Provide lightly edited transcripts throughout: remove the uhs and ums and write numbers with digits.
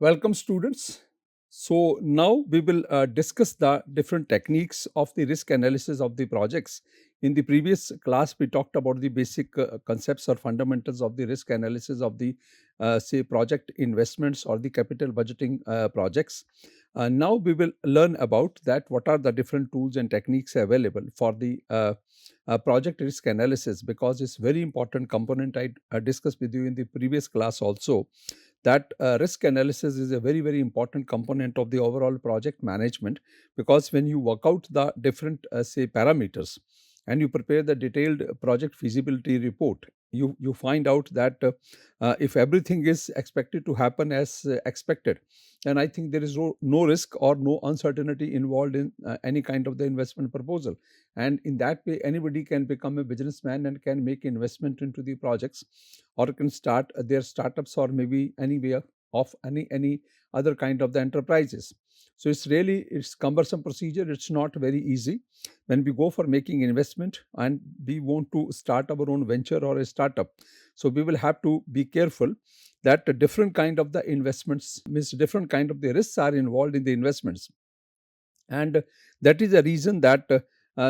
Welcome, students. So, now we will discuss the different techniques of the risk analysis of the projects. In the previous class, we talked about the basic concepts or fundamentals of the risk analysis of the, say, project investments or the capital budgeting projects. Now, we will learn about that what are the different tools and techniques available for the project risk analysis, because it's very important component I discussed with you in the previous class also, that risk analysis is a very important component of the overall project management, because when you work out the different say parameters and you prepare the detailed project feasibility report, you find out that if everything is expected to happen as expected, then I think there is no risk or no uncertainty involved in any kind of the investment proposal. And in that way, anybody can become a businessman and can make investment into the projects, or can start their startups, or maybe anywhere of any other kind of the enterprises. So it's cumbersome procedure. It's not very easy when we go for making investment and we want to start our own venture or a startup. So we will have to be careful that a different kind of the investments means different kind of the risks are involved in the investments. And that is the reason that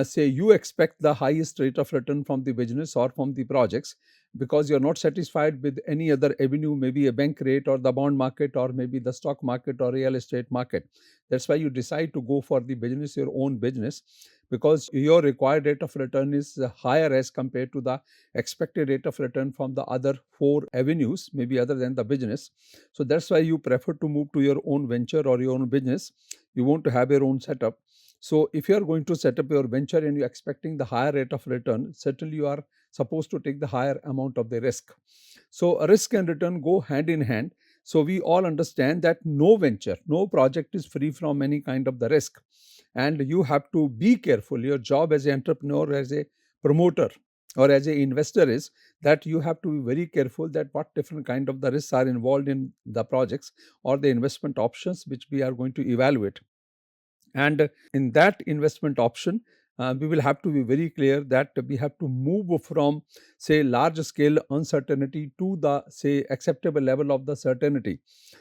say you expect the highest rate of return from the business or from the projects, because you're not satisfied with any other avenue, maybe a bank rate or the bond market or maybe the stock market or real estate market. That's why you decide to go for the business, your own business, because your required rate of return is higher as compared to the expected rate of return from the other four avenues, maybe other than the business. So that's why you prefer to move to your own venture or your own business. You want to have your own setup. So if you are going to set up your venture and you're expecting the higher rate of return, certainly you are supposed to take the higher amount of the risk. So risk and return go hand in hand. So we all understand that no venture, no project is free from any kind of the risk. And you have to be careful. Your job as an entrepreneur, as a promoter, or as an investor is that you have to be very careful that what different kind of the risks are involved in the projects or the investment options which we are going to evaluate. And in that investment option, we will have to be very clear that we have to move from, say, large scale uncertainty to the, say, acceptable level of the certainty,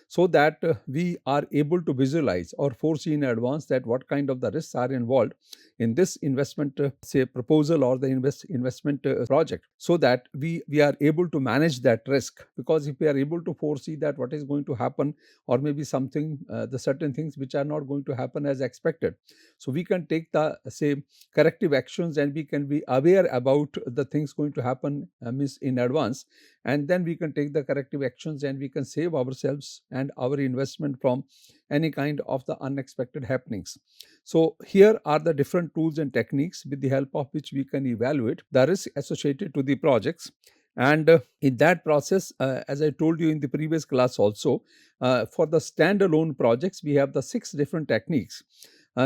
so that we are able to visualize or foresee in advance that what kind of the risks are involved in this investment, say, proposal or the investment project, so that we are able to manage that risk. Because if we are able to foresee that what is going to happen, or maybe something the certain things which are not going to happen as expected, so we can take the, say, corrective actions, and we can be aware about the things going to happen means in advance, and then we can take the corrective actions and we can save ourselves and our investment from any kind of the unexpected happenings. So here are the different tools and techniques with the help of which we can evaluate the risk associated to the projects. And in that process, as I told you in the previous class also, for the standalone projects, we have the 6 different techniques: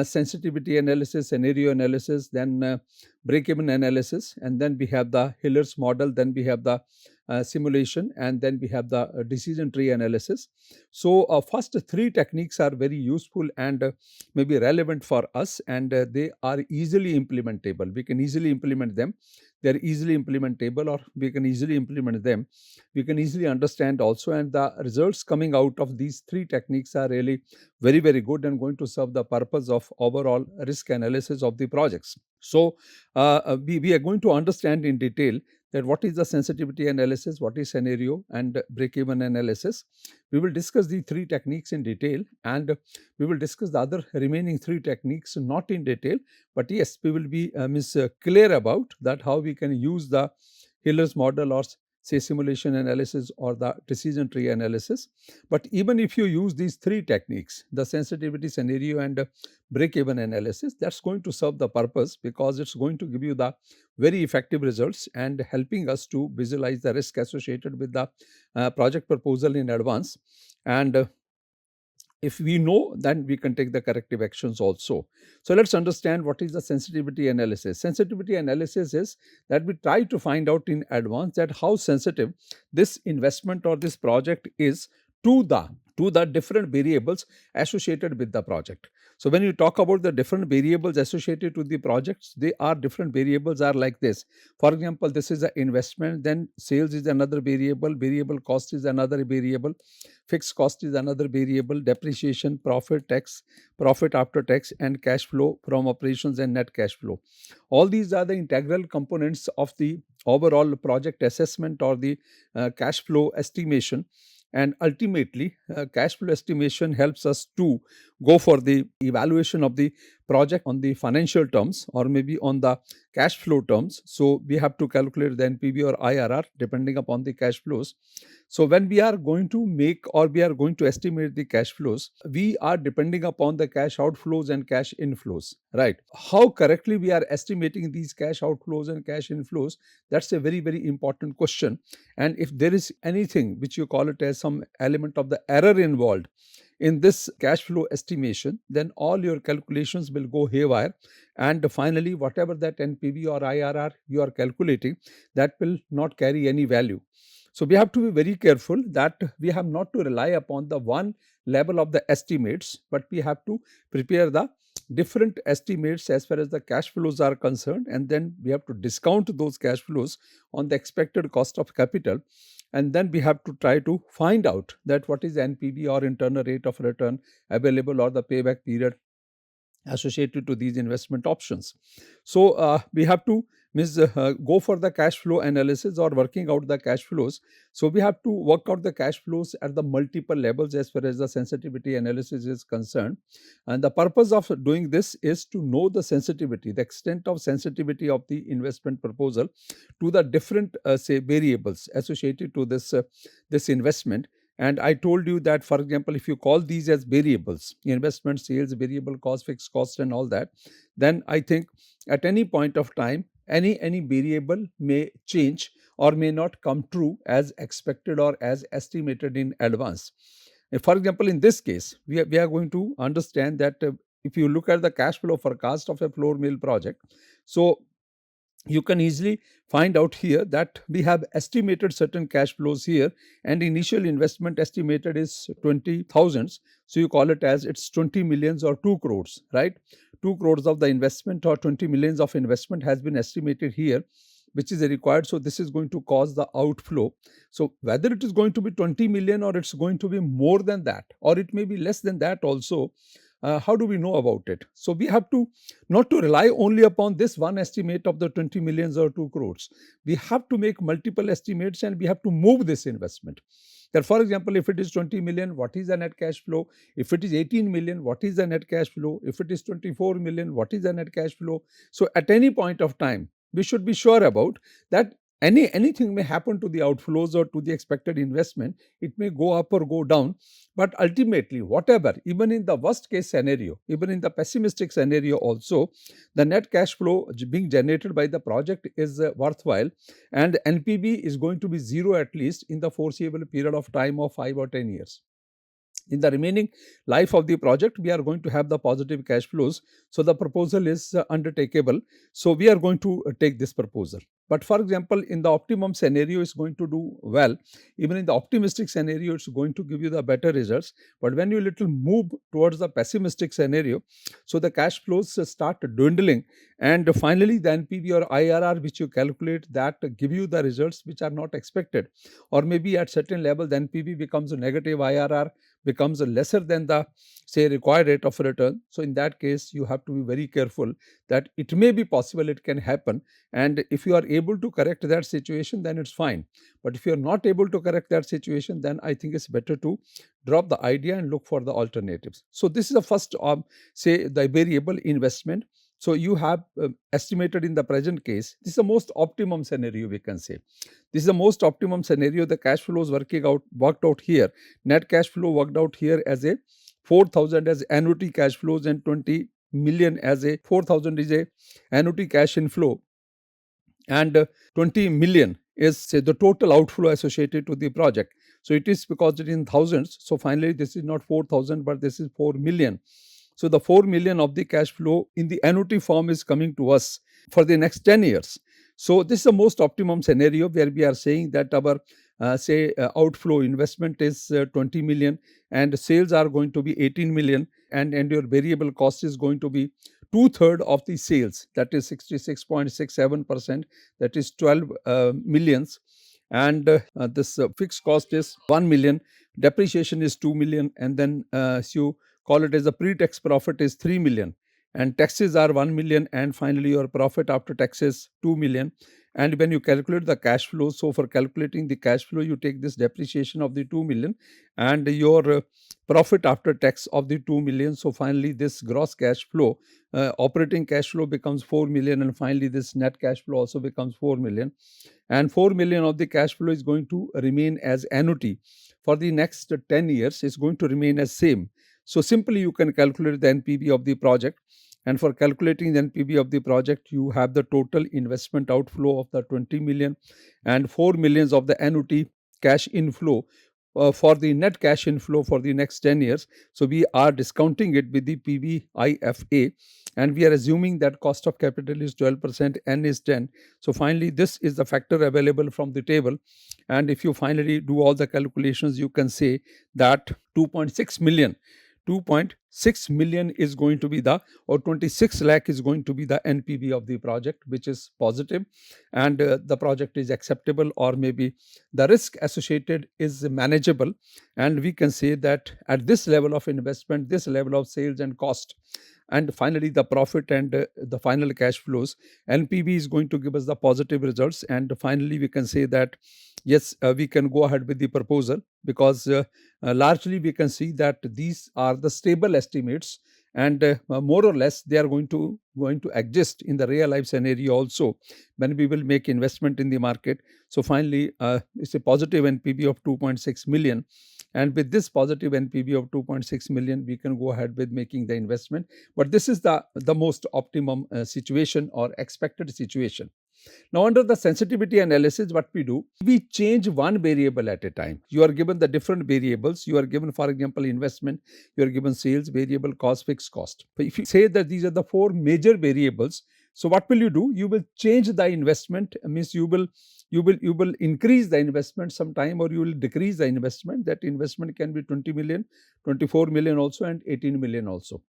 sensitivity analysis, scenario analysis, then break-even analysis, and then we have the Hiller's model, then we have the simulation, and then we have the decision tree analysis. So, first 3 techniques are very useful and maybe relevant for us, and they are easily implementable. We can easily implement them. They are easily implementable, or we can easily implement them. We can easily understand also, and the results coming out of these 3 techniques are really very good and going to serve the purpose of overall risk analysis of the projects. So we are going to understand in detail that what is the sensitivity analysis, what is scenario and break-even analysis. We will discuss the 3 techniques in detail, and we will discuss the other remaining 3 techniques not in detail, but yes, we will be clear about that how we can use the Hiller's model, or say simulation analysis, or the decision tree analysis. But even if you use these 3 techniques, the sensitivity, scenario and break-even analysis, that's going to serve the purpose, because it's going to give you the very effective results and helping us to visualize the risk associated with the project proposal in advance. And if we know, then we can take the corrective actions also. So let's understand what is the sensitivity analysis. Sensitivity analysis is that we try to find out in advance that how sensitive this investment or this project is to the different variables associated with the project. So when you talk about the different variables associated to the projects, they are different variables are like this. For example, this is an investment, then sales is another variable cost is another variable, fixed cost is another variable, depreciation, profit, tax, profit after tax, and cash flow from operations and net cash flow. All these are the integral components of the overall project assessment or the cash flow estimation. And ultimately, cash flow estimation helps us to go for the evaluation of the project on the financial terms or maybe on the cash flow terms. So we have to calculate the NPV or IRR depending upon the cash flows. So when we are going to make or we are going to estimate the cash flows, we are depending upon the cash outflows and cash inflows, right? How correctly we are estimating these cash outflows and cash inflows, that's a very, very important question. And if there is anything which you call it as some element of the error involved in this cash flow estimation, then all your calculations will go haywire. And finally, whatever that NPV or IRR you are calculating, that will not carry any value. So we have to be very careful that we have not to rely upon the one level of the estimates, but we have to prepare the different estimates as far as the cash flows are concerned, and then we have to discount those cash flows on the expected cost of capital, and then we have to try to find out that what is NPV or internal rate of return available or the payback period associated to these investment options. So we have to go for the cash flow analysis or working out the cash flows. So we have to work out the cash flows at the multiple levels as far as the sensitivity analysis is concerned. And the purpose of doing this is to know the sensitivity, the extent of sensitivity of the investment proposal to the different say variables associated to this investment. And I told you that, for example, if you call these as variables, investment, sales, variable cost, fixed cost, and all that, then I think at any point of time, any variable may change or may not come true as expected or as estimated in advance. For example, in this case, we are going to understand that if you look at the cash flow forecast of a floor mill project, so you can easily find out here that we have estimated certain cash flows here, and initial investment estimated is 20,000. So you call it as it's 20 millions or 2 crores, right? 2 crores of the investment or 20 millions of investment has been estimated here, which is required. So this is going to cause the outflow. So whether it is going to be 20 million or it's going to be more than that, or it may be less than that also, how do we know about it? So we have to not to rely only upon this one estimate of the 20 millions or 2 crores. We have to make multiple estimates and we have to move this investment. That, for example, if it is 20 million, what is the net cash flow? If it is 18 million, what is the net cash flow? If it is 24 million, what is the net cash flow? So at any point of time, we should be sure about that anything may happen to the outflows or to the expected investment. It may go up or go down, but ultimately, whatever, even in the worst case scenario, even in the pessimistic scenario also, the net cash flow being generated by the project is worthwhile, and NPV is going to be zero at least in the foreseeable period of time of 5 or 10 years. In the remaining life of the project, we are going to have the positive cash flows. So the proposal is undertakeable. So we are going to take this proposal. But for example, in the optimum scenario, it's going to do well. Even in the optimistic scenario, it's going to give you the better results. But when you little move towards the pessimistic scenario, so the cash flows start dwindling. And finally, the NPV or IRR, which you calculate, that give you the results which are not expected. Or maybe at certain level, the NPV becomes a negative, IRR becomes lesser than the say required rate of return. So in that case, you have to be very careful that it may be possible, it can happen, and if you are able to correct that situation, then it's fine. But if you are not able to correct that situation, then I think it's better to drop the idea and look for the alternatives. So this is the first say the variable investment. So you have estimated in the present case, this is the most optimum scenario, we can say. This is the most optimum scenario. The cash flow is worked out here. Net cash flow worked out here as a 4,000 as annuity cash flows and 20 million as a 4,000 is a annuity cash inflow, and 20 million is say the total outflow associated to the project. So it is because it is in thousands. So finally, this is not 4,000, but this is 4 million. So the 4 million of the cash flow in the annuity form is coming to us for the next 10 years. So this is the most optimum scenario where we are saying that our say outflow investment is 20 million and sales are going to be 18 million, and your variable cost is going to be two-thirds of the sales, that is 66.67%, that is 12 millions, and this fixed cost is 1 million, depreciation is 2 million, and then you call it as a pre-tax profit is 3 million, and taxes are 1 million, and finally your profit after taxes 2 million. And when you calculate the cash flow, so for calculating the cash flow, you take this depreciation of the 2 million and your profit after tax of the 2 million. So finally this gross cash flow, operating cash flow becomes 4 million, and finally this net cash flow also becomes 4 million, and 4 million of the cash flow is going to remain as annuity for the next 10 years. Is going to remain as same. So simply you can calculate the NPV of the project, and for calculating the NPV of the project, you have the total investment outflow of the 20 million and 4 millions of the annuity cash inflow for the net cash inflow for the next 10 years. So we are discounting it with the PVIFA, and we are assuming that cost of capital is 12%, N is 10. So finally this is the factor available from the table, and if you finally do all the calculations, you can say that 2.6 million 2.6 million is going to be the, or 26 lakh is going to be the NPV of the project, which is positive, and the project is acceptable, or maybe the risk associated is manageable, and we can say that at this level of investment, this level of sales and cost, and finally the profit and the final cash flows, NPV is going to give us the positive results, and finally we can say that yes, we can go ahead with the proposal, because largely we can see that these are the stable estimates, and more or less they are going to exist in the real life scenario also when we will make investment in the market. So finally it's a positive NPV of 2.6 million, and with this positive NPV of 2.6 million we can go ahead with making the investment. But this is the most optimum situation or expected situation. Now, under the sensitivity analysis, what we do, we change one variable at a time. You are given the different variables. You are given, for example, investment, you are given sales, variable cost, fixed cost. But if you say that these are the four major variables, so what will you do? You will change the investment, means you will increase the investment sometime, or you will decrease the investment. That investment can be 20 million, 24 million also, and 18 million also.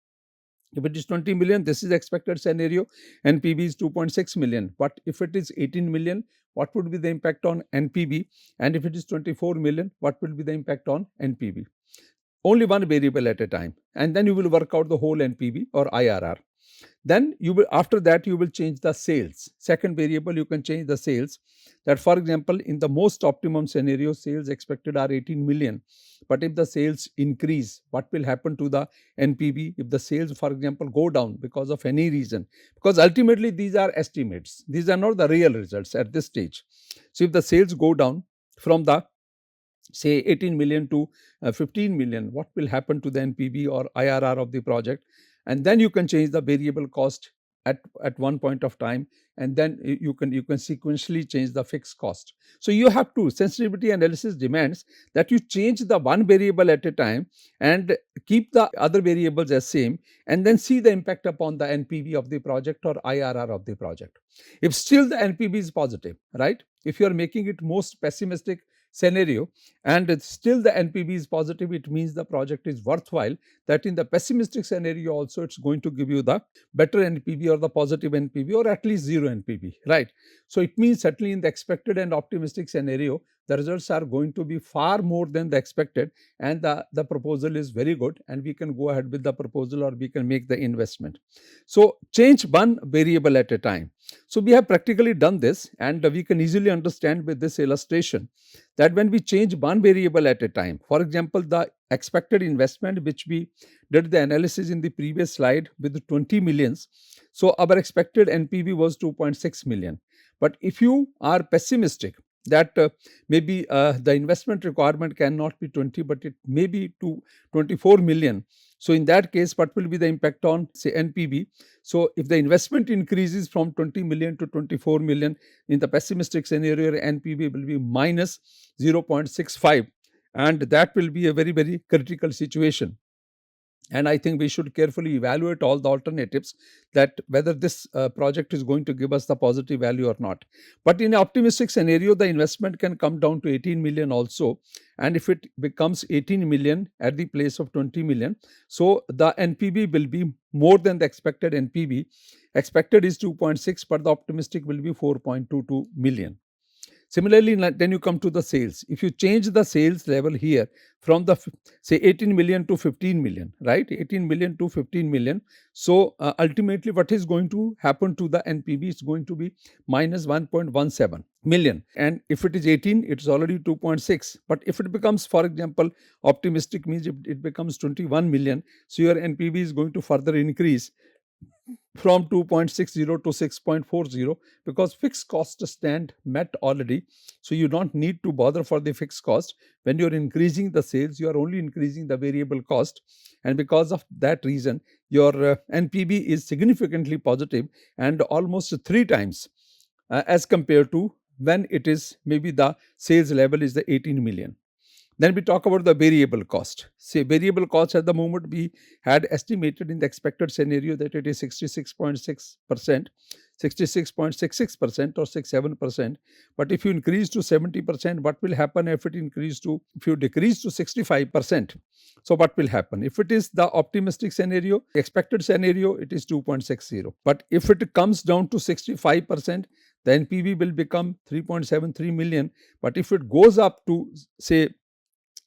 If it is 20 million, this is expected scenario, NPV is 2.6 million. But if it is 18 million, what would be the impact on NPV? And if it is 24 million, what will be the impact on NPV? Only one variable at a time, and then you will work out the whole NPV or IRR. Then you will, after that you will change the sales. Second variable, you can change the sales. That, for example, in the most optimum scenario, sales expected are 18 million. But if the sales increase, what will happen to the NPV? If the sales, for example, go down because of any reason, because ultimately these are estimates, these are not the real results at this stage. So if the sales go down from the, say, 18 million to 15 million, what will happen to the NPV or IRR of the project? And then you can change the variable cost at one point of time, and then you can sequentially change the fixed cost. So you have to, sensitivity analysis demands that you change the one variable at a time and keep the other variables as same, and then see the impact upon the NPV of the project or IRR of the project. If still the NPV is positive, right? If you are making it most pessimistic scenario and it's still the NPV is positive, it means the project is worthwhile. That in the pessimistic scenario also, it's going to give you the better NPV or the positive NPV, or at least zero NPV, right? So it means certainly in the expected and optimistic scenario, the results are going to be far more than the expected, and the proposal is very good, and we can go ahead with the proposal, or we can make the investment. So change one variable at a time. So we have practically done this, and we can easily understand with this illustration that when we change one variable at a time, for example, the expected investment, which we did the analysis in the previous slide with 20 millions, so our expected NPV was 2.6 million. But if you are pessimistic that maybe the investment requirement cannot be 20, but it may be to 24 million, so in that case, what will be the impact on, say, NPV? So if the investment increases from 20 million to 24 million, in the pessimistic scenario, NPV will be minus 0.65, and that will be a very, very critical situation. And I think we should carefully evaluate all the alternatives, that whether this project is going to give us the positive value or not. But in an optimistic scenario, the investment can come down to 18 million also, and if it becomes 18 million at the place of 20 million, so the NPV will be more than the expected NPV. Expected is 2.6, but the optimistic will be 4.22 million. Similarly, then you come to the sales. If you change the sales level here from the say 18 million to 15 million, right? 18 million to 15 million. So ultimately, what is going to happen to the NPV is going to be minus 1.17 million. And if it is 18, it's already 2.6. But if it becomes, for example, optimistic means it becomes 21 million. So your NPV is going to further increase from 2.60 to 6.40, because fixed costs stand met already. So you don't need to bother for the fixed cost. When you're increasing the sales, you are only increasing the variable cost. And because of that reason, your NPV is significantly positive and almost 3 times as compared to when it is maybe the sales level is the 18 million. Then we talk about the variable cost. Say variable cost at the moment we had estimated in the expected scenario that it is 66.6%, 66.66% or 67%. But if you increase to 70%, what will happen if you decrease to 65%? So what will happen? If it is the optimistic scenario, expected scenario, it is 2.60. But if it comes down to 65%, the NPV will become 3.73 million. But if it goes up to say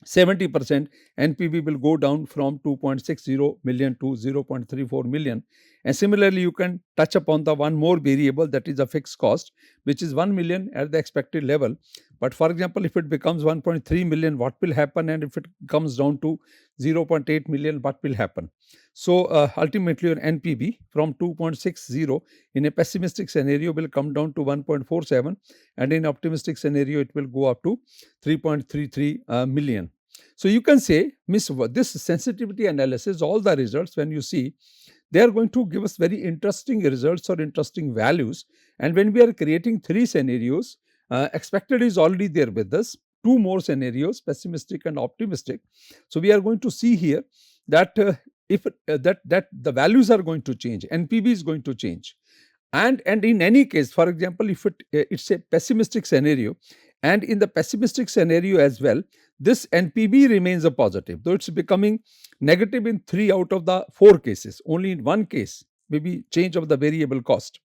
70%, NPV will go down from 2.60 million to 0.34 million. And similarly, you can touch upon the one more variable, that is the fixed cost, which is 1 million at the expected level. But for example, if it becomes 1.3 million, what will happen? And if it comes down to 0.8 million, what will happen? So ultimately, your NPV from 2.60 in a pessimistic scenario will come down to 1.47, and in optimistic scenario, it will go up to 3.33 million. So you can say, Miss, this sensitivity analysis, all the results, when you see, they are going to give us very interesting results or interesting values. And when we are creating 3 scenarios, expected is already there with us. 2 more scenarios, pessimistic and optimistic. So we are going to see here that if that the values are going to change, NPV is going to change. And in any case, for example, if it's a pessimistic scenario, and in the pessimistic scenario as well, this NPV remains a positive, though it's becoming negative in 3 out of the 4 cases. Only in one case, maybe change of the variable cost,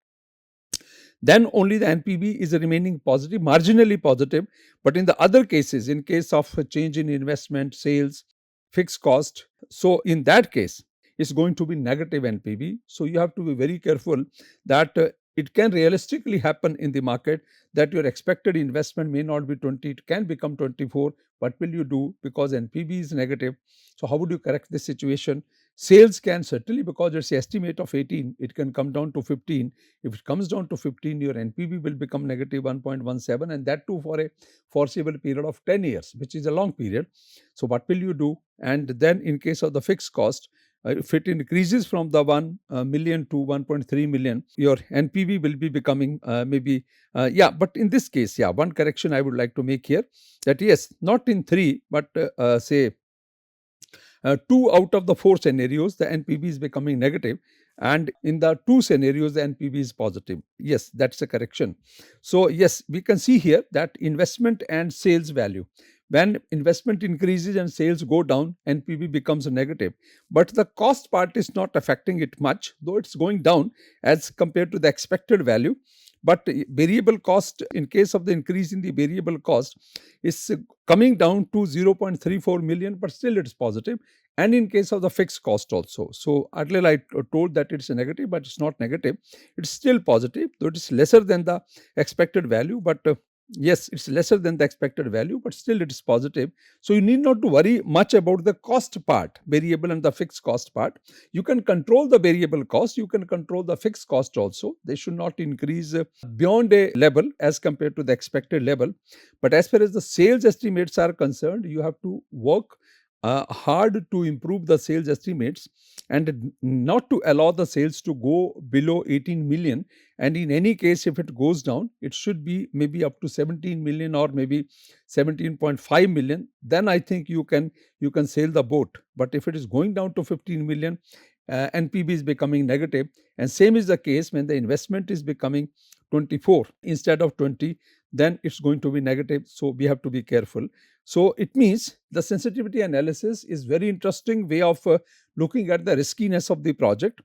then only the NPV is remaining positive, marginally positive. But in the other cases, in case of a change in investment, sales, fixed cost, so in that case, it's going to be negative NPV. So you have to be very careful that it can realistically happen in the market that your expected investment may not be 20, it can become 24. What will you do? Because NPV is negative. So how would you correct this situation? Sales can certainly, because it's an estimate of 18, it can come down to 15. If it comes down to 15, your NPV will become negative 1.17, and that too for a foreseeable period of 10 years, which is a long period. So what will you do? And then in case of the fixed cost, if it increases from the 1 million to 1.3 million, your NPV will be becoming but in this case, one correction I would like to make here, that yes, not in 3, but say 2 out of the 4 scenarios, the NPV is becoming negative, and in the 2 scenarios, the NPV is positive. Yes, that's a correction. So yes, we can see here that investment and sales value. When investment increases and sales go down, NPV becomes negative. But the cost part is not affecting it much, though it's going down as compared to the expected value. But variable cost, in case of the increase in the variable cost, is coming down to 0.34 million, but still it's positive. And in case of the fixed cost also. So earlier I told that it's a negative, but it's not negative. It's still positive, though it is lesser than the expected value. But yes, it's lesser than the expected value, but still it is positive. So you need not to worry much about the cost part, variable and the fixed cost part. You can control the variable cost, you can control the fixed cost also. They should not increase beyond a level as compared to the expected level. But as far as the sales estimates are concerned, you have to work hard to improve the sales estimates and not to allow the sales to go below 18 million. And in any case, if it goes down, it should be maybe up to 17 million or maybe 17.5 million. Then I think you can sail the boat. But if it is going down to 15 million, NPV is becoming negative. And same is the case when the investment is becoming 24 instead of 20, then it's going to be negative. So we have to be careful. So it means the sensitivity analysis is very interesting way of looking at the riskiness of the project.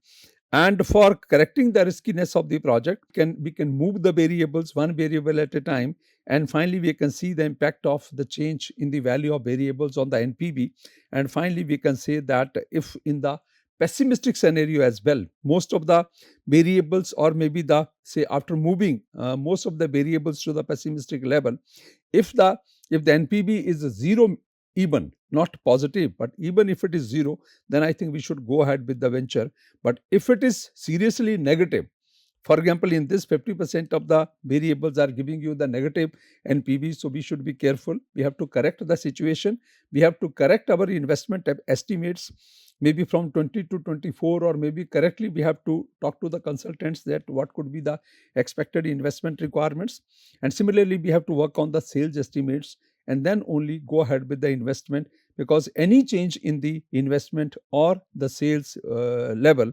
And for correcting the riskiness of the project, we can move the variables one variable at a time. And finally, we can see the impact of the change in the value of variables on the NPV. And finally, we can say that if in the pessimistic scenario as well, most of the variables, or maybe the say after moving most of the variables to the pessimistic level, if the NPV is zero, even not positive, but even if it is zero, then I think we should go ahead with the venture. But if it is seriously negative, for example, in this 50% of the variables are giving you the negative NPV, so we should be careful. We have to correct the situation. We have to correct our investment estimates, maybe from 20 to 24, or maybe correctly we have to talk to the consultants that what could be the expected investment requirements. And similarly, we have to work on the sales estimates and then only go ahead with the investment, because any change in the investment or the sales level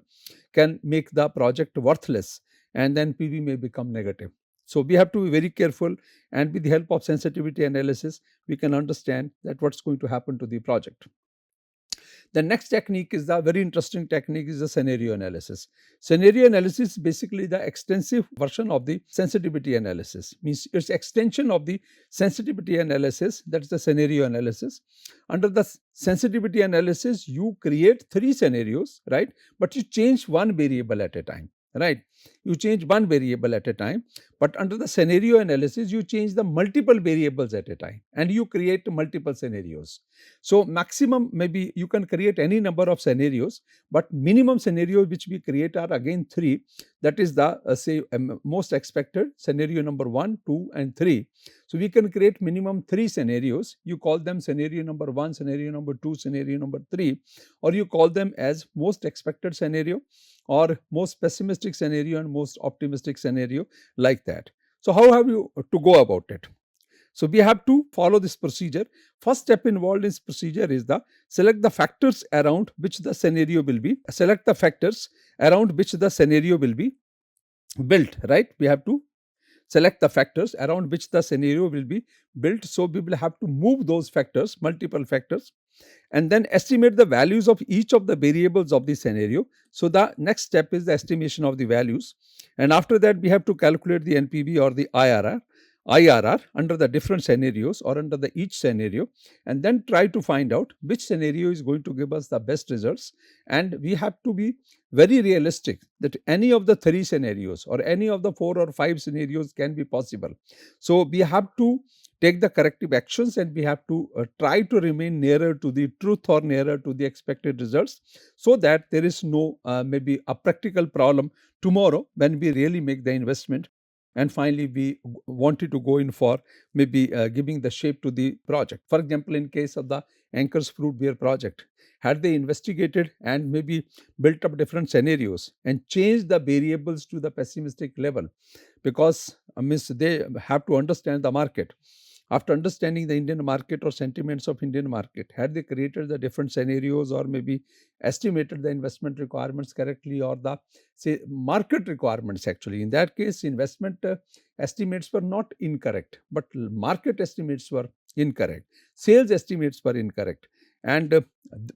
can make the project worthless, and then PV may become negative. So we have to be very careful, and with the help of sensitivity analysis, we can understand that what's going to happen to the project. The next technique is the very interesting technique is the scenario analysis. Scenario analysis is basically the extensive version of the sensitivity analysis. Means it's extension of the sensitivity analysis, that's the scenario analysis. Under the sensitivity analysis, you create 3 scenarios, right? But you change one variable at a time, right? You change one variable at a time. But under the scenario analysis, you change the multiple variables at a time and you create multiple scenarios. So maximum, maybe you can create any number of scenarios, but minimum scenario which we create are again 3. That is the say most expected scenario number 1, 2 and 3. So we can create minimum 3 scenarios. You call them scenario number 1, scenario number 2, scenario number 3, or you call them as most expected scenario or most pessimistic scenario and most optimistic scenario, like that. So how have you to go about it? So we have to follow this procedure. First step involved in this procedure is the select the factors around which the scenario will be. Select the factors around which the scenario will be built, right? We have to select the factors around which the scenario will be built. So we will have to move those factors, multiple factors, and then estimate the values of each of the variables of the scenario. So the next step is the estimation of the values. And after that, we have to calculate the NPV or the IRR under the different scenarios or under the each scenario, and then try to find out which scenario is going to give us the best results. And we have to be very realistic that any of the 3 scenarios or any of the 4 or 5 scenarios can be possible. So we have to take the corrective actions, and we have to try to remain nearer to the truth or nearer to the expected results, so that there is no maybe a practical problem tomorrow when we really make the investment. And finally, we wanted to go in for maybe giving the shape to the project. For example, in case of the Anchor's Fruit Beer project, had they investigated and maybe built up different scenarios and changed the variables to the pessimistic level, because means they have to understand the market. After understanding the Indian market or sentiments of Indian market, had they created the different scenarios or maybe estimated the investment requirements correctly, or the say market requirements, actually in that case investment estimates were not incorrect, but market estimates were incorrect, sales estimates were incorrect, and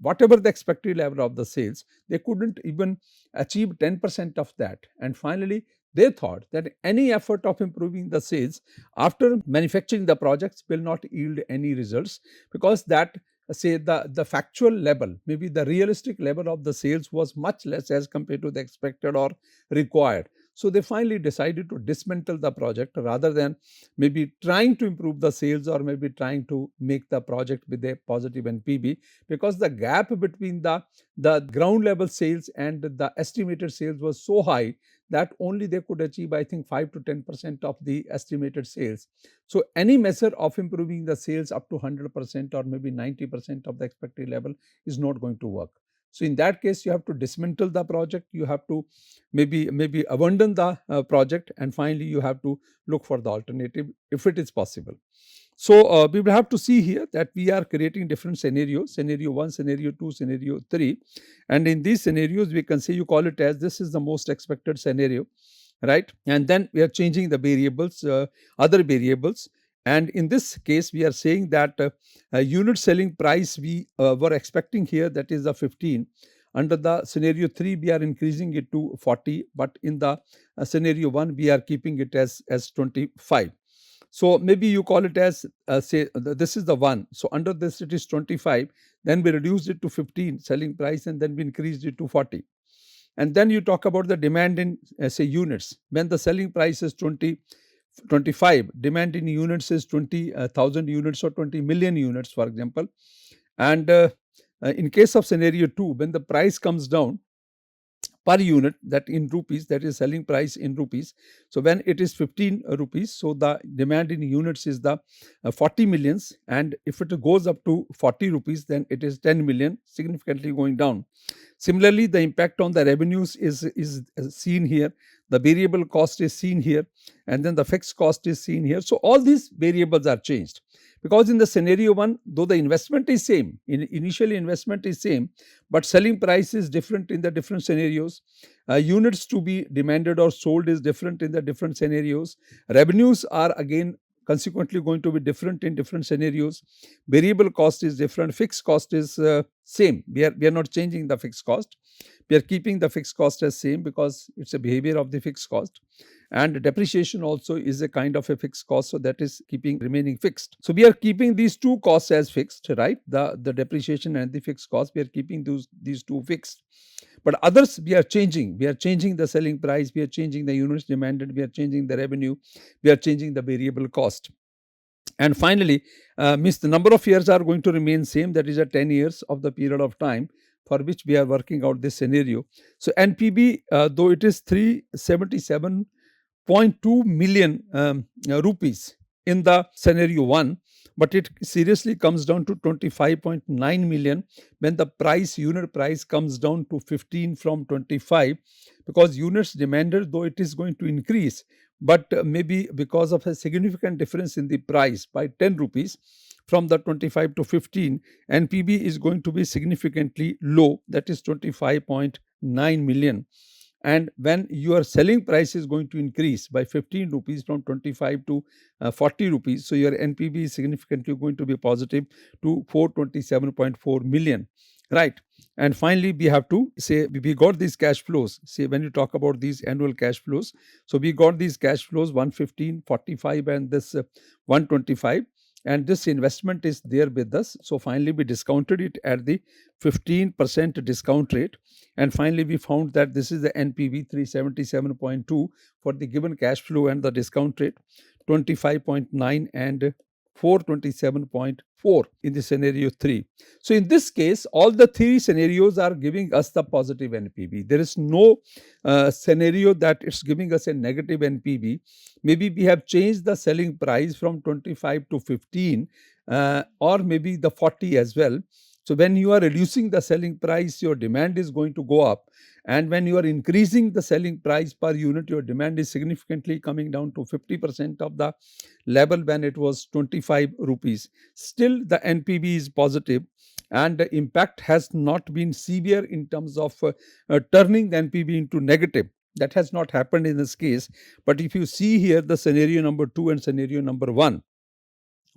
whatever the expected level of the sales, they couldn't even achieve 10% of that. And finally, they thought that any effort of improving the sales after manufacturing the projects will not yield any results, because that say the factual level, maybe the realistic level of the sales was much less as compared to the expected or required. So they finally decided to dismantle the project rather than maybe trying to improve the sales or maybe trying to make the project with a positive NPV, because the gap between the ground level sales and the estimated sales was so high that only they could achieve, I think, 5 to 10% of the estimated sales. So any measure of improving the sales up to 100% or maybe 90% of the expected level is not going to work. So in that case, you have to dismantle the project, you have to maybe abandon the project, and finally you have to look for the alternative if it is possible. So we will have to see here that we are creating different scenarios, scenario 1, scenario 2, scenario 3, and in these scenarios we can say, you call it as this is the most expected scenario, right? And then we are changing the variables, other variables, and in this case we are saying that unit selling price we were expecting here, that is the 15. Under the scenario 3 we are increasing it to 40, but in the scenario 1 we are keeping it as 25. So maybe you call it as say this is the 1. So under this it is 25. Then we reduced it to 15 selling price, and then we increased it to 40. And then you talk about the demand in say units. When the selling price is 25, demand in units is 20,000 units or 20 million units, for example. And in case of scenario 2, when the price comes down per unit, that in rupees, that is selling price in rupees. So when it is 15 rupees, so the demand in units is the 40 millions, and if it goes up to 40 rupees, then it is 10 million, significantly going down. Similarly, the impact on the revenues is seen here, the variable cost is seen here, and then the fixed cost is seen here. So all these variables are changed, because in the scenario 1, though the investment is same, initially investment is same, but selling price is different in the different scenarios. Units to be demanded or sold is different in the different scenarios. Revenues are again consequently going to be different in different scenarios. Variable cost is different, fixed cost is same. We are not changing the fixed cost. We are keeping the fixed cost as same, because it's a behavior of the fixed cost. And depreciation also is a kind of a fixed cost, so that is remaining fixed. So we are keeping these two costs as fixed, right? The depreciation and the fixed cost, we are keeping these two fixed. But others we are changing. We are changing the selling price, we are changing the units demanded, we are changing the revenue, we are changing the variable cost. And finally, means the number of years are going to remain same, that is 10 years of the period of time for which we are working out this scenario. So NPV, though it is 377.2 million rupees in the scenario 1, but it seriously comes down to 25.9 million when the unit price comes down to 15 from 25, because units demanded, though it is going to increase, but maybe because of a significant difference in the price by 10 rupees from the 25 to 15, NPV is going to be significantly low, that is 25.9 million. And when your selling price is going to increase by 15 rupees from 25 to 40 rupees, so your NPV is significantly going to be positive to 427.4 million, right? And finally, we have to say we got these cash flows. Say when you talk about these annual cash flows, so we got these cash flows 115, 45, and this 125. And this investment is there with us. So finally, we discounted it at the 15% discount rate. And finally, we found that this is the NPV 377.2 for the given cash flow and the discount rate 25.9 and 427.4 in the scenario 3. So in this case, all the three scenarios are giving us the positive NPV. There is no scenario that it's giving us a negative NPV. Maybe we have changed the selling price from 25 to 15 or maybe the 40 as well. So when you are reducing the selling price, your demand is going to go up. And when you are increasing the selling price per unit, your demand is significantly coming down to 50% of the level when it was 25 rupees. Still, the NPV is positive, and the impact has not been severe in terms of turning the NPV into negative. That has not happened in this case. But if you see here the scenario number 2 and scenario number 1,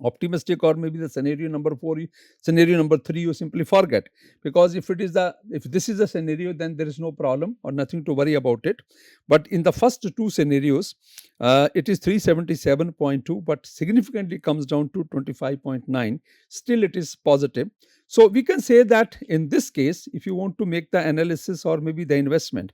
optimistic, or maybe the scenario number 4, scenario number 3 you simply forget, because if this is a scenario, then there is no problem or nothing to worry about it. But in the first two scenarios, it is 377.2, but significantly comes down to 25.9. Still it is positive. So we can say that in this case, if you want to make the analysis or maybe the investment,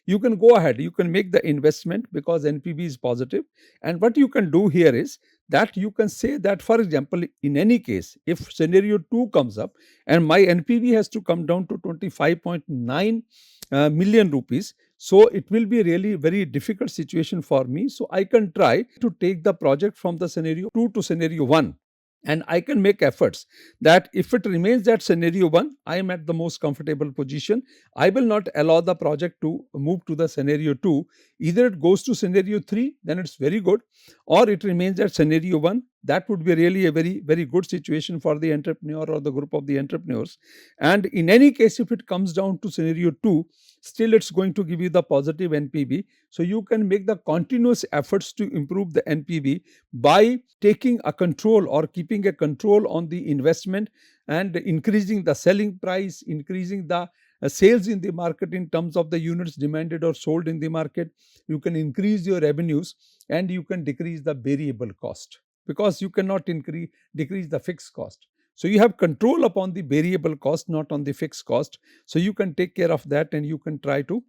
you can go ahead, you can make the investment because NPV is positive. And what you can do here is that you can say that, for example, in any case, if scenario 2 comes up and my NPV has to come down to 25.9 million rupees, So it will be really very difficult situation for me. So I can try to take the project from the scenario 2 to scenario 1, and I can make efforts that if it remains at scenario 1, I am at the most comfortable position. I will not allow the project to move to the scenario 2. Either it goes to scenario 3, then it's very good, or it remains at scenario 1. That would be really a very, very good situation for the entrepreneur or the group of the entrepreneurs. And in any case, if it comes down to scenario 2, still it's going to give you the positive NPV. So you can make the continuous efforts to improve the NPV by taking a control or keeping a control on the investment and increasing the selling price, increasing the sales in the market in terms of the units demanded or sold in the market. You can increase your revenues and you can decrease the variable cost, because you cannot decrease the fixed cost. So you have control upon the variable cost, not on the fixed cost. So you can take care of that and you can try to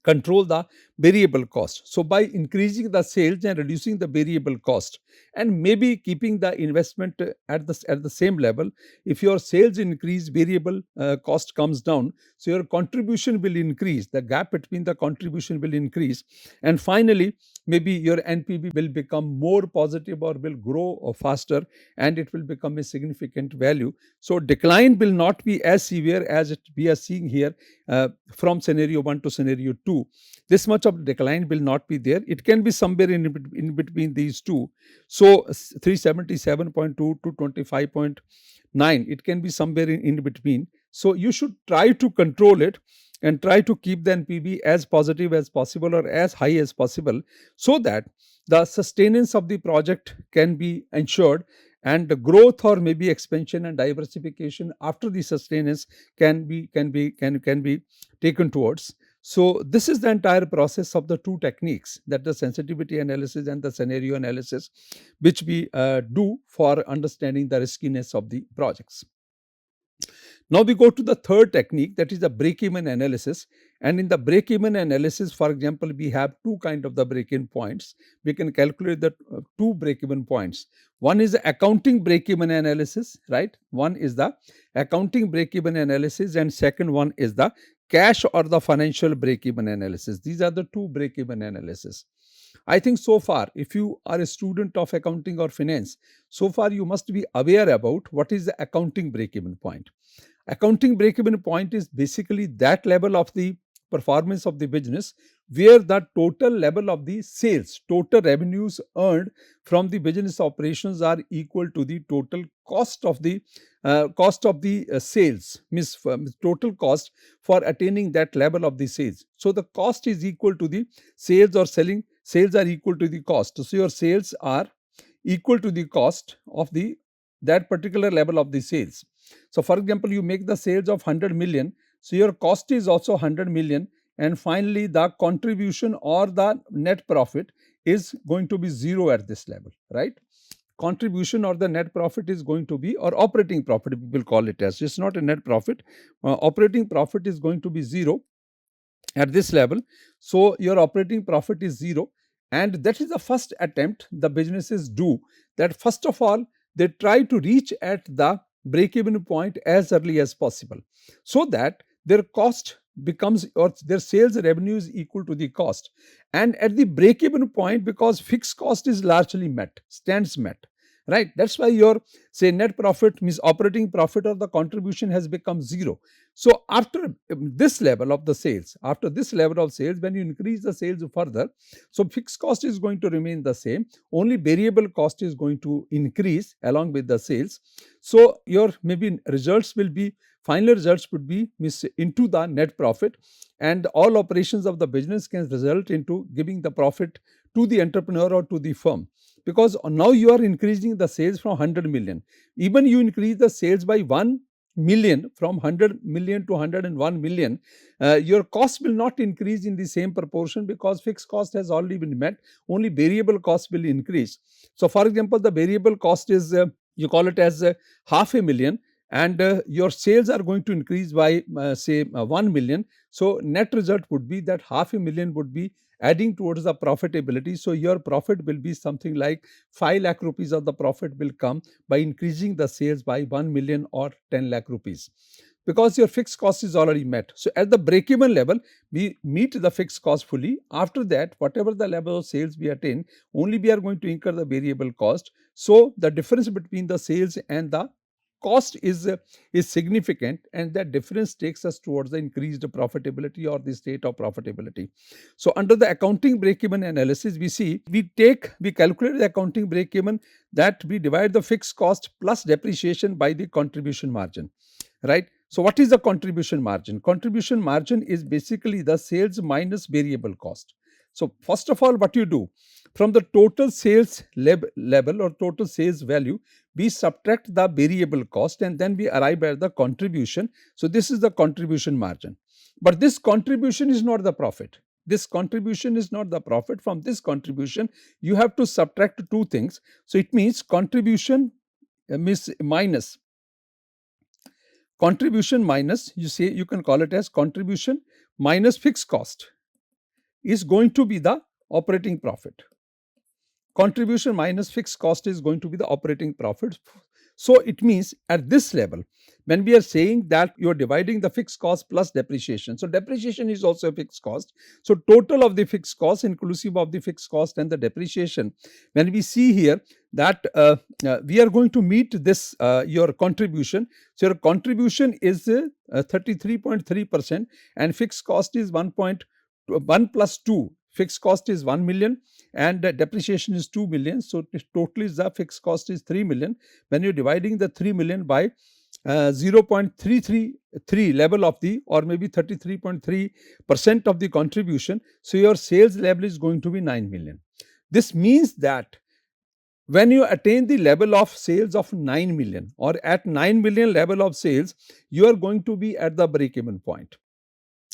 control the variable cost. So by increasing the sales and reducing the variable cost, and maybe keeping the investment at the same level, if your sales increase, variable cost comes down, so your contribution will increase, the gap between the contribution will increase, and finally maybe your NPV will become more positive or will grow faster, and it will become a significant value. So decline will not be as severe as we are seeing here from scenario 1 to scenario 2. This much of decline will not be there. It can be somewhere in between these two. So 377.2 to 25.9, it can be somewhere in between. So you should try to control it and try to keep the NPV as positive as possible or as high as possible, so that the sustenance of the project can be ensured, and the growth or maybe expansion and diversification after the sustenance can be taken towards. So this is the entire process of the two techniques, that the sensitivity analysis and the scenario analysis, which we do for understanding the riskiness of the projects. Now we go to the third technique, that is the break-even analysis. And in the break-even analysis, for example, we have two kind of the break-even points. We can calculate the two break-even points. One is the accounting break-even analysis, right? One is the accounting break-even analysis, and second one is the cash or the financial break-even analysis. These are the two break-even analysis. I think so far, if you are a student of accounting or finance, so far you must be aware about what is the accounting break-even point. Accounting break-even point is basically that level of the performance of the business where the total level of the sales, total revenues earned from the business operations are equal to the total cost of the sales, means total cost for attaining that level of the sales. So the cost is equal to the sales, or sales are equal to the cost. So your sales are equal to the cost of that particular level of the sales. So for example, you make the sales of 100 million, so your cost is also 100 million, and finally the contribution or the net profit is going to be zero at this level, right? Contribution or the net profit is going to be, or operating profit we will call it as, it's not a net profit, operating profit is going to be zero at this level. So your operating profit is zero, and that is the first attempt the businesses do, that first of all they try to reach at the break-even point as early as possible, so that their cost becomes, or their sales revenue is equal to the cost. And at the break-even point, because fixed cost is largely stands met, right? That's why your, say, net profit, means operating profit or the contribution, has become zero. So after this level of the sales, after this level of sales, when you increase the sales further, so fixed cost is going to remain the same, only variable cost is going to increase along with the sales. So your maybe results will be, final results would be into the net profit, and all operations of the business can result into giving the profit to the entrepreneur or to the firm, because now you are increasing the sales from 100 million. Even you increase the sales by 1 million, from 100 million to 101 million, your cost will not increase in the same proportion, because fixed cost has already been met, only variable cost will increase. So for example, the variable cost is, you call it as 500,000, and your sales are going to increase by say 1 million. So net result would be that 500,000 would be adding towards the profitability. So your profit will be something like 5 lakh rupees of the profit will come by increasing the sales by 1 million or 10 lakh rupees. because your fixed cost is already met. So at the break-even level, we meet the fixed cost fully. After that, whatever the level of sales we attain, only we are going to incur the variable cost. So the difference between the sales and the cost is significant, and that difference takes us towards the increased profitability or the state of profitability. So under the accounting break-even analysis, we calculate the accounting break-even, that we divide the fixed cost plus depreciation by the contribution margin, right? So what is the contribution margin? Contribution margin is basically the sales minus variable cost. So first of all, what you do, from the total sales level or total sales value, we subtract the variable cost and then we arrive at the contribution. So this is the contribution margin. But this contribution is not the profit. This contribution is not the profit. From this contribution, you have to subtract two things. So it means contribution minus you can call it as contribution minus fixed cost is going to be the operating profit. Contribution minus fixed cost is going to be the operating profit. So it means at this level, when we are saying that you are dividing the fixed cost plus depreciation, so depreciation is also a fixed cost. So total of the fixed cost inclusive of the fixed cost and the depreciation, when we see here that we are going to meet this your contribution. So your contribution is 33.3% and fixed cost is 1 plus 2. Fixed cost is 1 million and depreciation is 2 million. So totally the fixed cost is 3 million. When you're dividing the 3 million by 0.333 level of the, or maybe 33.3% of the contribution, so your sales level is going to be 9 million. This means that when you attain the level of sales of 9 million or at 9 million level of sales, you are going to be at the break-even point.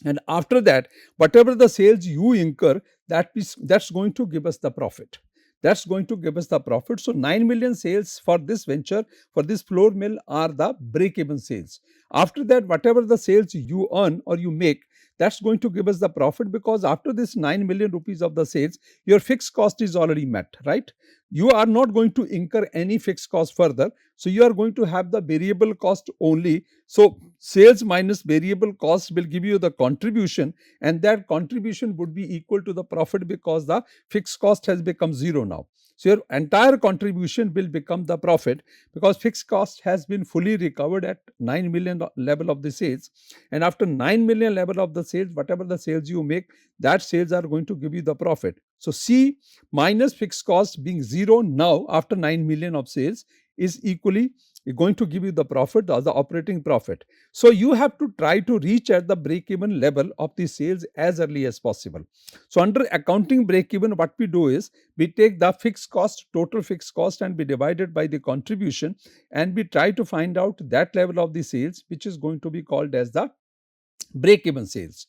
And after that, whatever the sales you incur, that's going to give us the profit. That's going to give us the profit. So 9 million sales for this venture, for this flour mill, are the break-even sales. After that, whatever the sales you earn or you make, that's going to give us the profit, because after this 9 million rupees of the sales, your fixed cost is already met, right? You are not going to incur any fixed cost further. So you are going to have the variable cost only. So sales minus variable cost will give you the contribution, and that contribution would be equal to the profit because the fixed cost has become zero now. So your entire contribution will become the profit because fixed cost has been fully recovered at 9 million level of the sales. And after 9 million level of the sales, whatever the sales you make, that sales are going to give you the profit. So C minus fixed cost being zero now after 9 million of sales is equally going to give you the profit or the operating profit. So you have to try to reach at the break-even level of the sales as early as possible. So under accounting break-even, what we do is we take the fixed cost, total fixed cost, and we divide it by the contribution, and we try to find out that level of the sales which is going to be called as the break-even sales,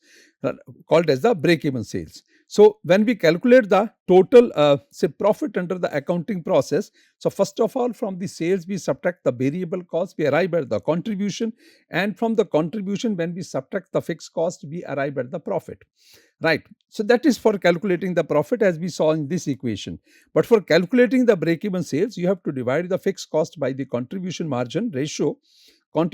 So when we calculate the total say profit under the accounting process, so first of all, from the sales we subtract the variable cost, we arrive at the contribution, and from the contribution, when we subtract the fixed cost, we arrive at the profit, right? So that is for calculating the profit as we saw in this equation. But for calculating the break-even sales, you have to divide the fixed cost by the contribution margin ratio, and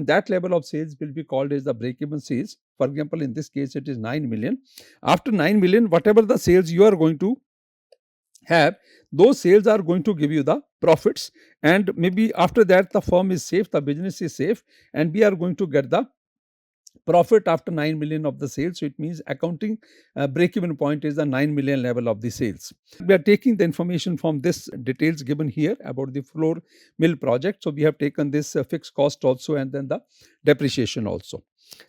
that level of sales will be called as the break-even sales. For example, in this case, it is 9 million. After 9 million, whatever the sales you are going to have, those sales are going to give you the profits, and maybe after that the firm is safe, the business is safe, and we are going to get the profit after 9 million of the sales. So it means accounting break-even point is the 9 million level of the sales. We are taking the information from this details given here about the flour mill project. So we have taken this fixed cost also, and then the depreciation also.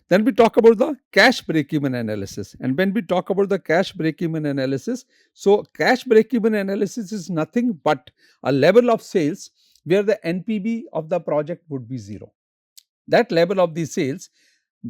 Then we talk about the cash break-even analysis. And when we talk about the cash break-even analysis, so cash break-even analysis is nothing but a level of sales where the NPV of the project would be zero. That level of the sales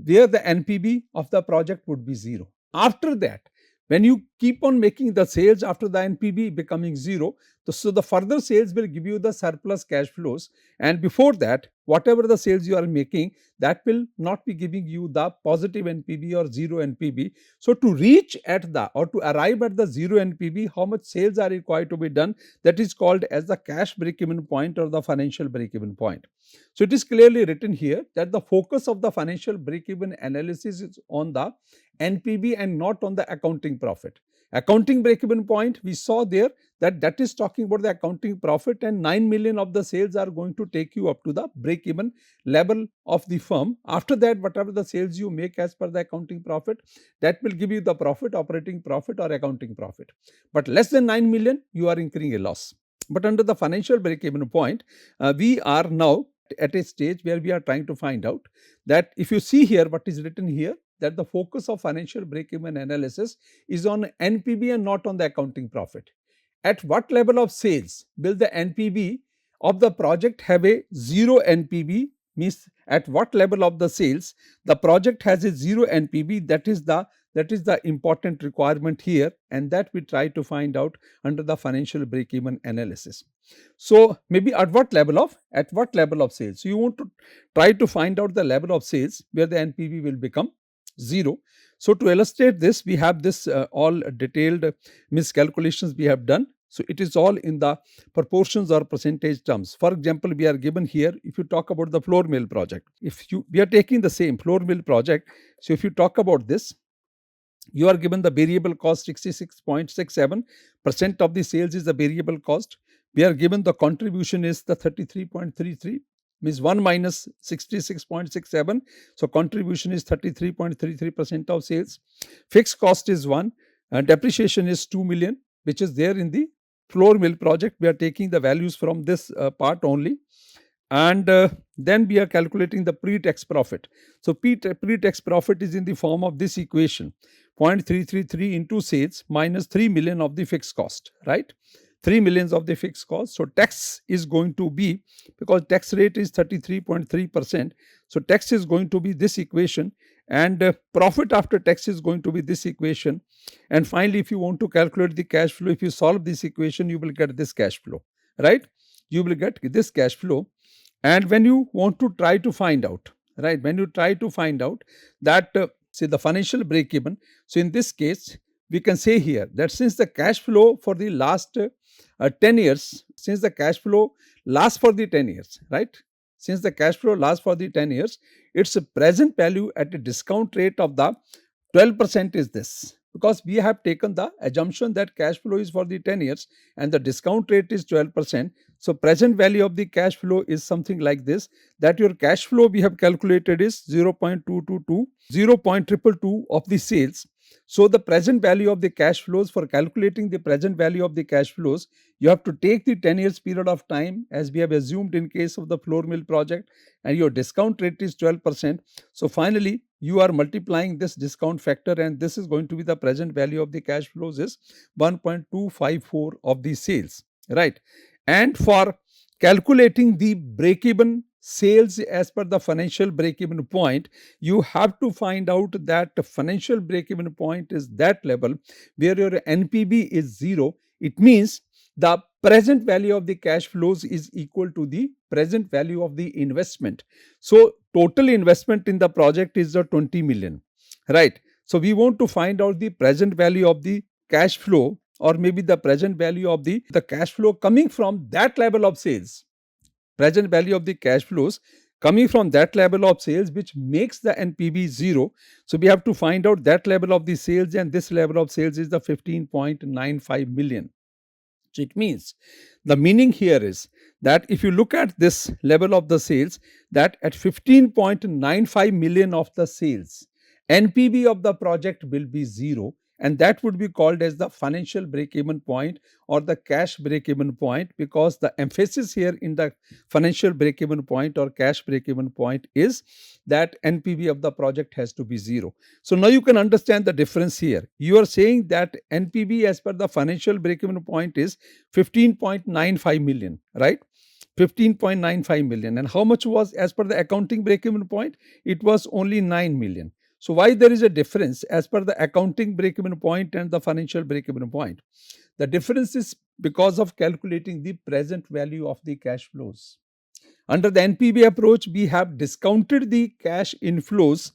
where the NPV of the project would be zero. After that, when you keep on making the sales after the NPV becoming zero. So the further sales will give you the surplus cash flows, and before that, whatever the sales you are making, that will not be giving you the positive NPV or zero NPV. So to reach at the or to arrive at the zero NPV, how much sales are required to be done? That is called as the cash break-even point or the financial break-even point. So it is clearly written here that the focus of the financial break-even analysis is on the NPV and not on the accounting profit. Accounting break-even point, we saw there that is talking about the accounting profit, and 9 million of the sales are going to take you up to the break-even level of the firm. After that, whatever the sales you make as per the accounting profit, that will give you the profit, operating profit or accounting profit. But less than 9 million, you are incurring a loss. But under the financial break-even point, we are now at a stage where we are trying to find out that if you see here what is written here, that the focus of financial break-even analysis is on NPV and not on the accounting profit. At what level of sales will the NPV of the project have a zero NPV? Means at what level of the sales the project has a zero NPV? That is the important requirement here, and that we try to find out under the financial break-even analysis. So maybe at what level of sales? So you want to try to find out the level of sales where the NPV will become zero. So to illustrate this, we have this all detailed miscalculations we have done. So it is all in the proportions or percentage terms. For example, we are given here, if you talk about the floor mill project, we are taking the same floor mill project. So if you talk about this, you are given the variable cost 66.67% of the sales is the variable cost. We are given the contribution is the 33.33, means 1 minus 66.67. So contribution is 33.33% of sales. Fixed cost is 1 and depreciation is 2 million, which is there in the floor mill project. We are taking the values from this part only. And then we are calculating the pre-tax profit. So pre-tax profit is in the form of this equation, 0.333 into sales minus 3 million of the fixed cost, right? 3 millions of the fixed cost. So tax is going to be, because tax rate is 33.3%, so tax is going to be this equation, and profit after tax is going to be this equation. And finally, if you want to calculate the cash flow, if you solve this equation, you will get this cash flow, right? You will get this cash flow. And when you want to try to find out, right, when you try to find out that, say, the financial break even, so in this case, we can say here that since the cash flow for the last 10 years, since the cash flow lasts for the 10 years, right, since the cash flow lasts for the 10 years, its present value at a discount rate of the 12% is this, because we have taken the assumption that cash flow is for the 10 years and the discount rate is 12%. So present value of the cash flow is something like this, that your cash flow we have calculated is 0.222, 0.222 of the sales. So the present value of the cash flows, for calculating the present value of the cash flows, you have to take the 10 years period of time as we have assumed in case of the floor mill project, and your discount rate is 12%. So finally, you are multiplying this discount factor, and this is going to be the present value of the cash flows is 1.254 of the sales, right? And for calculating the break-even sales as per the financial break-even point, you have to find out that the financial break-even point is that level where your NPV is zero. It means the present value of the cash flows is equal to the present value of the investment. So total investment in the project is the 20 million, right? So we want to find out the present value of the cash flow, or maybe the present value of the cash flow coming from that level of sales, present value of the cash flows coming from that level of sales, which makes the NPV zero. So we have to find out that level of the sales, and this level of sales is the 15.95 million. So it means, the meaning here is that if you look at this level of the sales, that at 15.95 million of the sales, NPV of the project will be zero, and that would be called as the financial break-even point or the cash break-even point, because the emphasis here in the financial break-even point or cash break-even point is that NPV of the project has to be zero. So now you can understand the difference here. You are saying that NPV as per the financial break-even point is 15.95 million, right? 15.95 million. And how much was as per the accounting break-even point? It was only 9 million. So why there is a difference as per the accounting break-even point and the financial break-even point? The difference is because of calculating the present value of the cash flows. Under the NPV approach, we have discounted the cash inflows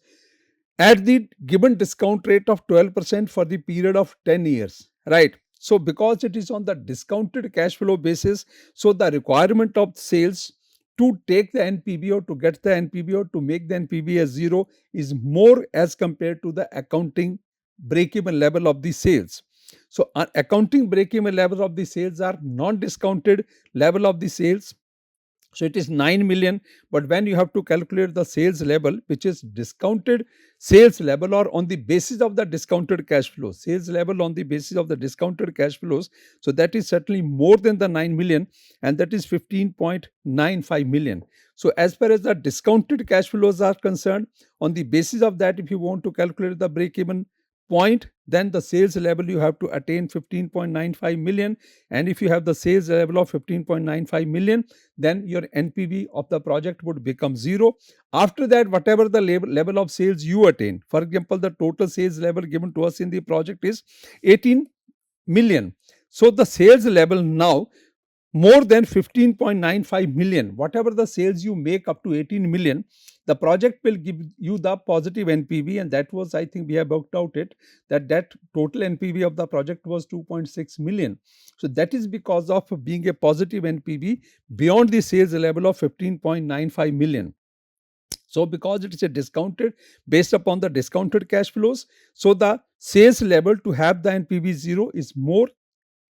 at the given discount rate of 12% for the period of 10 years, right? So because it is on the discounted cash flow basis, so the requirement of sales to take the NPV or to get the NPV or to make the NPV as zero is more as compared to the accounting break-even level of the sales. So accounting break-even level of the sales are non-discounted level of the sales. So it is 9 million, but when you have to calculate the sales level, which is discounted sales level or on the basis of the discounted cash flows, sales level on the basis of the discounted cash flows, so that is certainly more than the 9 million, and that is 15.95 million. So as far as the discounted cash flows are concerned, on the basis of that, if you want to calculate the break even point, then the sales level you have to attain 15.95 million, and if you have the sales level of 15.95 million, then your NPV of the project would become zero. After that, whatever the level of sales you attain, for example, the total sales level given to us in the project is 18 million. So the sales level now more than 15.95 million, whatever the sales you make up to 18 million, the project will give you the positive NPV, and that was, I think we have worked out it, that total NPV of the project was 2.6 million. So that is because of being a positive NPV beyond the sales level of 15.95 million. So because it is a discounted based upon the discounted cash flows, so the sales level to have the NPV zero is more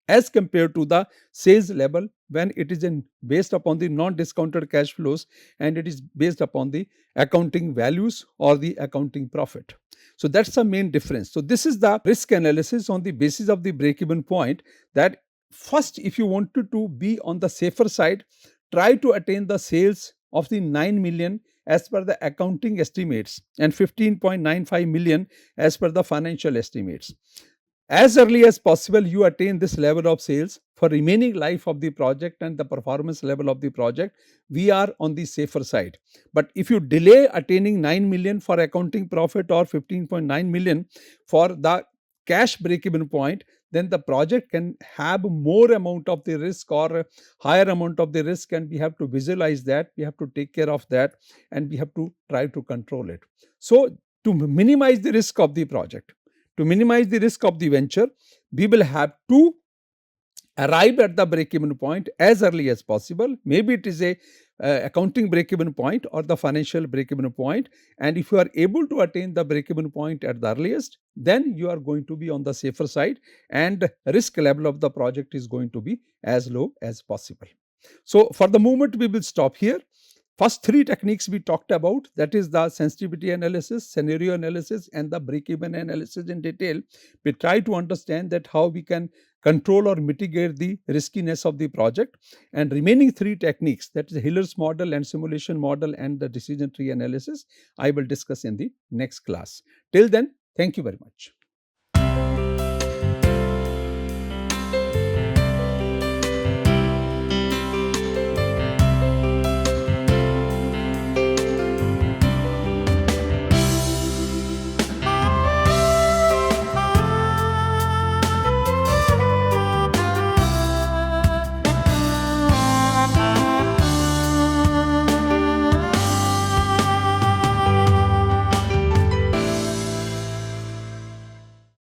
as compared to the sales level when it is based upon the non-discounted cash flows and it is based upon the accounting values or the accounting profit. So that's the main difference. So this is the risk analysis on the basis of the break-even point, that first, if you wanted to be on the safer side, try to attain the sales of the 9 million as per the accounting estimates and 15.95 million as per the financial estimates. As early as possible, you attain this level of sales for remaining life of the project and the performance level of the project, we are on the safer side. But if you delay attaining 9 million for accounting profit or 15.9 million for the cash break-even point, then the project can have more amount of the risk or higher amount of the risk, and we have to visualize that, we have to take care of that, and we have to try to control it. So to minimize the risk of the project, to minimize the risk of the venture, we will have to arrive at the break-even point as early as possible. Maybe it is a accounting break-even point or the financial break-even point, and if you are able to attain the break-even point at the earliest, then you are going to be on the safer side, and risk level of the project is going to be as low as possible. So for the moment, we will stop here. First three techniques we talked about, that is the sensitivity analysis, scenario analysis, and the break-even analysis in detail. We try to understand that how we can control or mitigate the riskiness of the project, and remaining three techniques, that is Hiller's model and simulation model and the decision tree analysis, I will discuss in the next class. Till then, thank you very much.